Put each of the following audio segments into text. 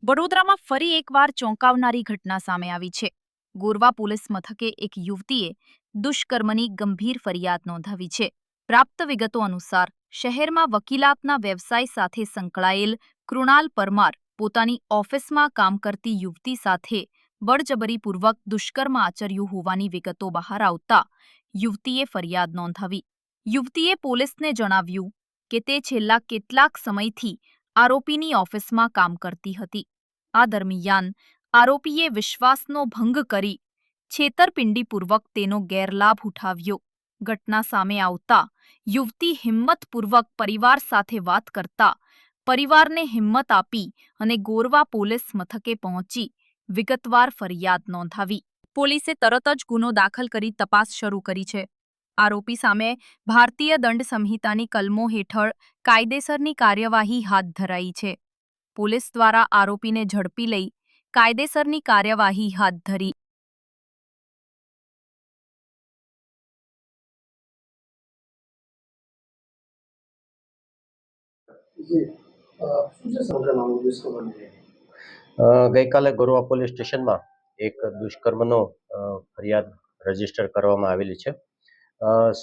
વડોદરામાં ફરી એકવાર ચોંકાવનારી ઘટના સામે આવી છે. ગોરવા પોલીસ મથકે એક યુવતીએ દુષ્કર્મની ગંભીર ફરિયાદ નોંધાવી છે. પ્રાપ્ત વિગતો અનુસાર શહેરમાં વકીલાતના વ્યવસાય સાથે સંકળાયેલ કૃણાલ પરમાર પોતાની ઓફિસમાં કામ કરતી યુવતી સાથે બળજબરીપૂર્વક દુષ્કર્મ આચર્યું હોવાની વિગતો બહાર આવતા યુવતીએ ફરિયાદ નોંધાવી. યુવતીએ પોલીસને જણાવ્યું કે તે છેલ્લા કેટલાક સમયથી આરોપીની ઓફિસમાં કામ કરતી હતી. આ દરમિયાન આરોપીએ વિશ્વાસનો ભંગ કરી છેતરપિંડીપૂર્વક તેનો ગેરલાભ ઉઠાવ્યો. ઘટના સામે આવતા યુવતી હિંમતપૂર્વક પરિવાર સાથે વાત કરતા પરિવારને હિંમત આપી અને ગોરવા પોલીસ મથકે પહોંચી વિગતવાર ફરિયાદ નોંધાવી. પોલીસે તરત જ ગુનો દાખલ કરી તપાસ શરૂ કરી છે. આરોપી સામે ભારતીય દંડ સંહિતાની કલમો હેઠળ કાયદેસરની કાર્યવાહી હાથ ધરાઈ છે. પોલીસ દ્વારા આરોપીને ઝડપી લઈ કાયદેસરની કાર્યવાહી હાથ ધરી. ગઈકાલે ગોરવા પોલીસ સ્ટેશનમાં એક દુષ્કર્મનો ફરિયાદ રજીસ્ટર કરવામાં આવેલી છે.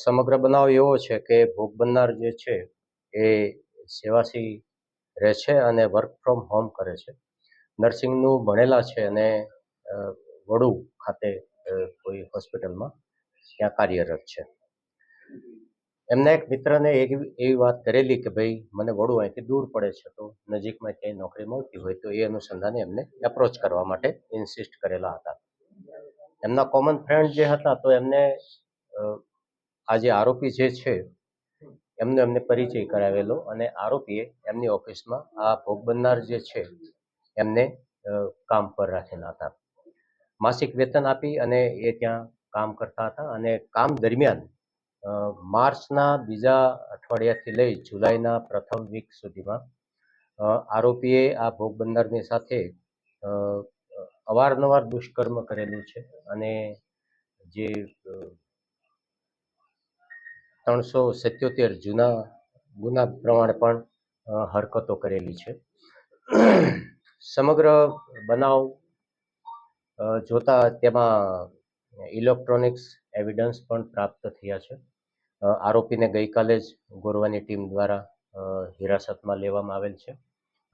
સમગ્ર બનાવ એવો છે કે ભોગ બનનાર જે છે એ સેવાસી રહે છે અને વર્ક ફ્રોમ હોમ કરે છે. નર્સિંગનું ભણેલા છે અને વડુ ખાતે કોઈ હોસ્પિટલમાં ત્યાં કાર્યરત છે. એમના એક મિત્રને એવી વાત કરેલી કે ભાઈ મને વડુ અહીંથી દૂર પડે છે, તો નજીકમાં ક્યાંય નોકરી મળતી હોય તો એ અનુસંધાને એમને એપ્રોચ કરવા માટે ઇન્સિસ્ટ કરેલા હતા. એમના કોમન ફ્રેન્ડ જે હતા તો એમને આ જે આરોપી જે છે એમને પરિચય કરાવેલો અને આરોપીએ એમની ઓફિસમાં આ ભોગ બનનાર જે છે એમને કામ પર રાખેલા હતા. માસિક વેતન આપી અને એ ત્યાં કામ કરતા હતા અને કામ દરમિયાન માર્ચના બીજા અઠવાડિયાથી લઈ જુલાઈના પ્રથમ વીક સુધીમાં આરોપીએ આ ભોગ બનનારની સાથે અવારનવાર દુષ્કર્મ કરેલું છે અને જે 377 જૂના ગુના પ્રમાણે પણ હરકતો કરેલી છે. સમગ્ર બનાવ જોતા તેમાં ઇલેક્ટ્રોનિક્સ એવિડન્સ પણ પ્રાપ્ત થયા છે. આરોપીને ગઈકાલે જ ગોરવાની ટીમ દ્વારા હિરાસતમાં લેવામાં આવેલ છે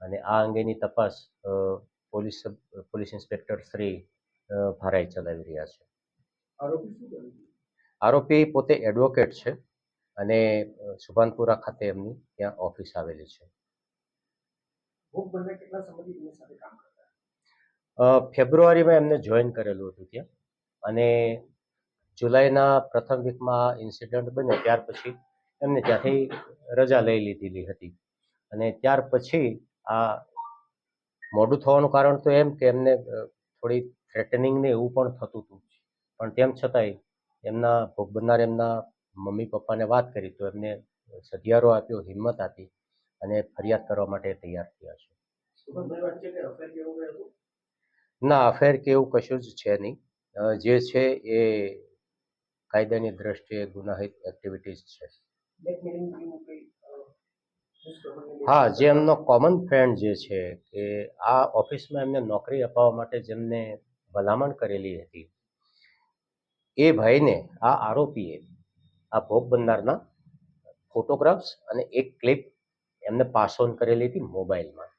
અને આ અંગેની તપાસ પોલીસ ઇન્સ્પેક્ટર શ્રી ભારાઈ ચલાવી રહ્યા છે. આરોપી પોતે એડવોકેટ છે અને સુભાનપુરા ખાતે એમની ત્યાં ઓફિસ આવેલી છે. ફેબ્રુઆરીમાં એમને જોઈન કરેલું હતું ત્યાં અને જુલાઈના પ્રથમ વીકમાં આ ઇન્સિડન્ટ બન્યો ત્યાર પછી એમને ત્યાંથી રજા લઈ લીધેલી હતી અને ત્યાર પછી આ મોડું થવાનું કારણ તો એમ કે એમને થોડી થ્રેટનિંગ ને એવું પણ થતું હતું, પણ તેમ છતાંય એમના ભોગ બનનાર એમના મમ્મી પપ્પાને વાત કરી તો એમને સધિયારો આપ્યો, હિંમત આપી અને ફરિયાદ કરવા માટે તૈયાર થયા છે. ના, અફેર કે એવું કશું જ છે નહીં. જે છે એ કાયદાની દ્રષ્ટિએ ગુનાહિત એક્ટિવિટીઝ છે. હા, જે એમનો કોમન ફ્રેન્ડ જે છે કે આ ઓફિસમાં એમને નોકરી અપાવવા માટે જેમને ભલામણ કરેલી હતી એ ભાઈને આ આરોપીએ આ ભોગ બનનારના ફોટોગ્રાફ્સ અને એક ક્લિપ એમને પાસ ઓન કરેલી હતી મોબાઈલમાં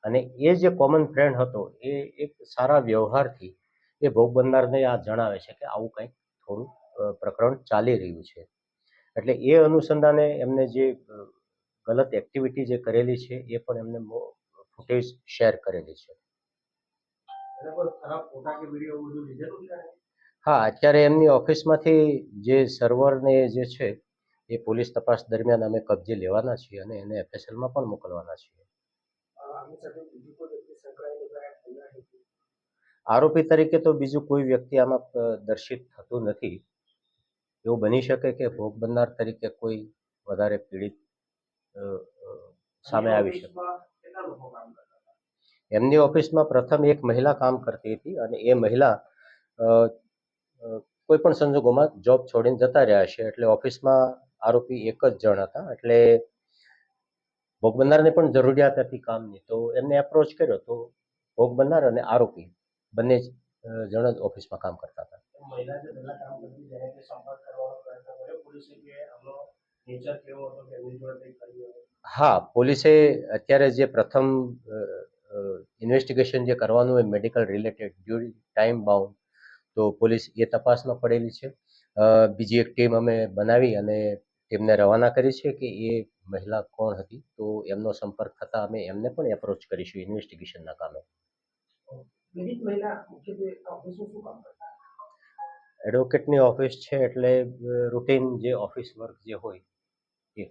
અને એ જે કોમન ફ્રેન્ડ હતો એ એક સારા વ્યવહારથી એ ભોગ બનનારને આ જણાવે છે કે આવું કંઈક થોડું પ્રકરણ ચાલી રહ્યું છે. એટલે એ અનુસંધાને એમને જે ગલત એક્ટિવિટી જે કરેલી છે એ પણ એમને ફૂટેજ શેર કરેલી છે. હા, અત્યારે એમની ઓફિસમાંથી જે સર્વરને જે છે એ પોલીસ તપાસ દરમિયાન અમે કબજે લેવાના છીએ અને એને એફએસએલમાં પણ મોકલવાના છીએ. આરોપી તરીકે તો બીજું કોઈ વ્યક્તિ આમાં દર્શિત થતું નથી. એવું બની શકે કે ભોગ બનનાર તરીકે કોઈ વધારે પીડિત સામે આવી શકે. એમની ઓફિસમાં પ્રથમ એક મહિલા કામ કરતી હતી અને એ મહિલા કોઈ પણ સંજોગોમાં જોબ છોડીને જતા રહ્યા છે એટલે ઓફિસમાં આરોપી એક જ જણ હતા. એટલે ભોગ બનનારને પણ જરૂરિયાત હતી કામની, તો એમને એપ્રોચ કર્યો તો ભોગ બનનાર અને આરોપી બંને જણ જ ઓફિસમાં કામ કરતા હતા. મહિલા જે પહેલા કામ કરતી તેને કે સંપર્ક કરવાનો પ્રયત્ન કર્યો પોલીસે કે આમનો નેચર કેવો હતો કે એમની જોડે કંઈ કર્યું હતું? હા, પોલીસે અત્યારે જે પ્રથમ ઇન્વેસ્ટિગેશન જે કરવાનું હોય medical related during time bound, તો પોલીસ એ તપાસમાં પડેલી છે. બીજી એક ટીમ અમે બનાવી અને ટીમને રવાના કરી છે કે એ મહિલા કોણ હતી, તો એમનો સંપર્ક થતાં અમે એમને પણ એપ્રોચ કરીશું ઇન્વેસ્ટિગેશનના કામે. પીડિત મહિલા મુખ્યત્વે ઓફિસમાં શું કામ કરતા? એડવોકેટની ઓફિસ છે એટલે રૂટીન જે ઓફિસ વર્ક જે હોય એ.